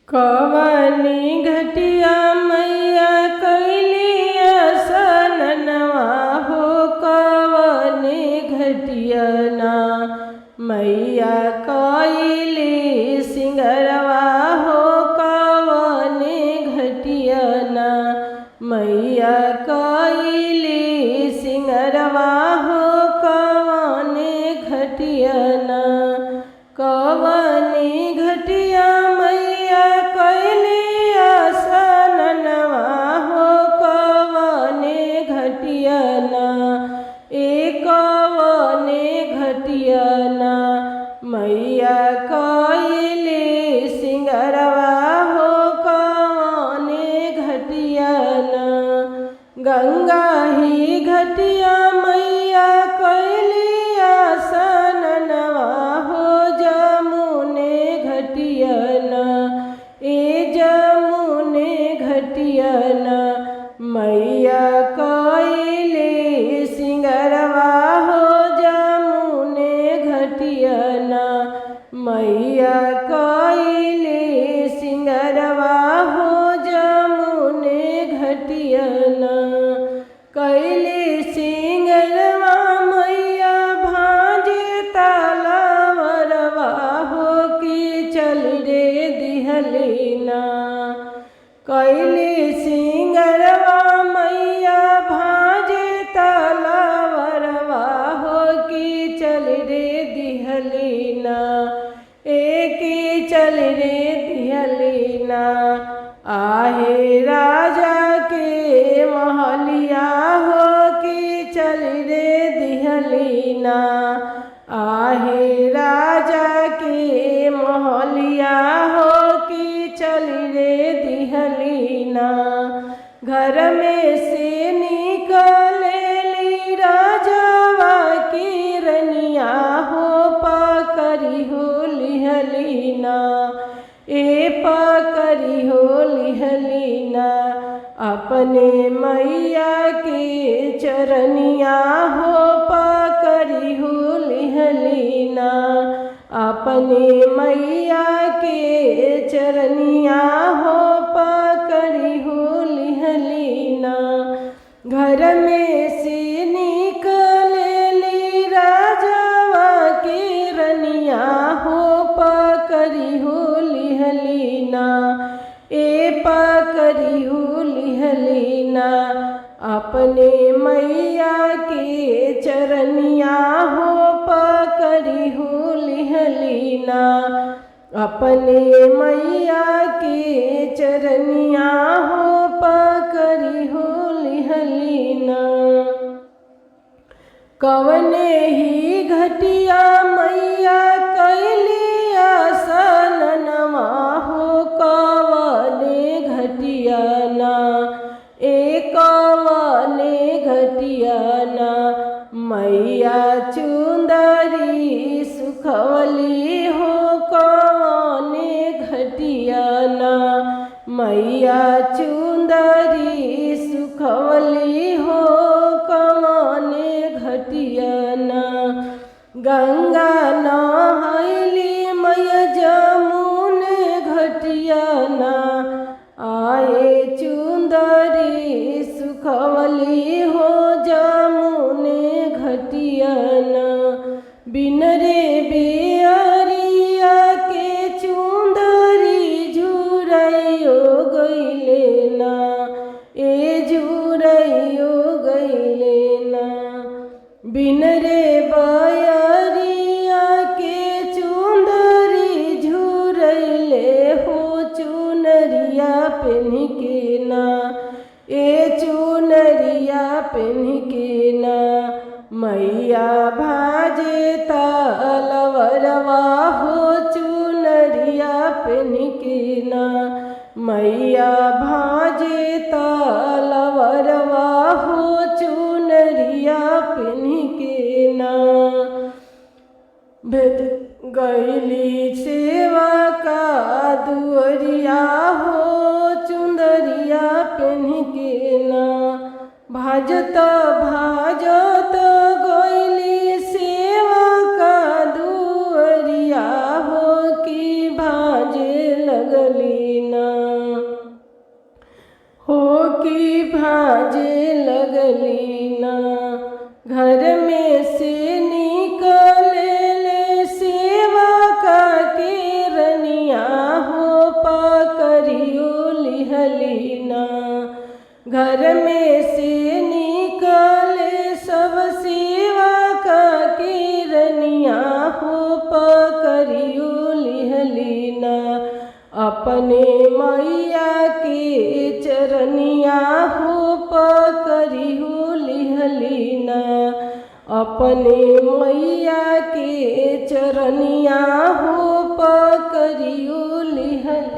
कवनी घटिया मैया कैली असननवा हो। कवनी घटिया ना मैया कैली सिंगरवा हो। कवनी घटिया ना मैया कैली सिंगरवा हो। कवनी घटिया ना कवनी घटिया मैया कैली असननवा हो। कवनी घटिया ना कवनी घटिया ना मैया कैली सिंगरवा हो। कवनी घटिया ना गंगा ही घटिया मैया कैली असननवा हो। जमुने घटिया ना जमुने घटिया ना मैया कैली सिंगरवा हो। जमुने घटिया ना मैया कैली सिंगरवा हो। जमुने घटिया ना कैली सिंगरवा मैया भांजे तलवरवा हो। कि चल रे दिहलीना कैली सिंगरवा मैया भांजे तलवरवा हो। कि चल रे दिहलीना की चल रे दिहलीना आहे राजा के महलिया हो। कि चल रे दिहलीना आहे राजा के महलिया हो। कि चल रे दिहलीना घर में से निकलेली राजावा की रनिया हो। पकड़ी हो लिहलीना पकड़ी हो लिहलीना अपने मैया के चरनिया हो। पकड़ी हो लिहलीना अपने मैया के चरनिया हो। पकड़ी हो लिहलीना घर में से निकलेली राजावा के रनिया हो। पकड़ी हो लिहलीना पकड़ी हो लिहलीना अपने मैया के चरनिया हो। पकड़ी हो लिहलीना अपने मैया के चरनिया हो। पकड़ी हो लिहलीना कवने ही घटिया मैया कैली असननवा हो। कवने घटिया ना कवने घटिया ना मैया चुंदरी सुखवली हो। कवने घटिया ना मैया चुंदरी सुखवली हो। कवने घटिया ना गंगा नहैली मैया जमुने घटिया ना आए चुंदरी सुखवली हो। जमुने घटिया ना बिन रे बेअरिया के चुंदरी झुरैयो गइले ना झुरैयो गइले ना बिन रे बयरिया के चुंदरी झुरैले हो। चुनरिया पेन्ह के ना चुनरिया पेन्ह के ना मैया भाजे तलवरवा हो। चुनरिया पेन्ह के ना मैया भाजे तलवरवा हो। चुनरिया पेन्ह के ना भेद गैली सेवा का दुअरिया हो। चुंदरिया पेन्ह के ना भाजत भाजत गैली सेवा का दुअरिया हो। कि भाजे लगली ना। हो की भाजे लगली ना, घर में से निकले ले सेवा का के रनिया हो पकड़ियो लिहली ना। घर में से निकले सब सेवा का के रनिया हो पकड़ियो लिहली ना। अपने मैया के चरनिया हो पकड़ियो लिहली ना। अपने मैया के चरनिया हो पकड़ियो लिहली।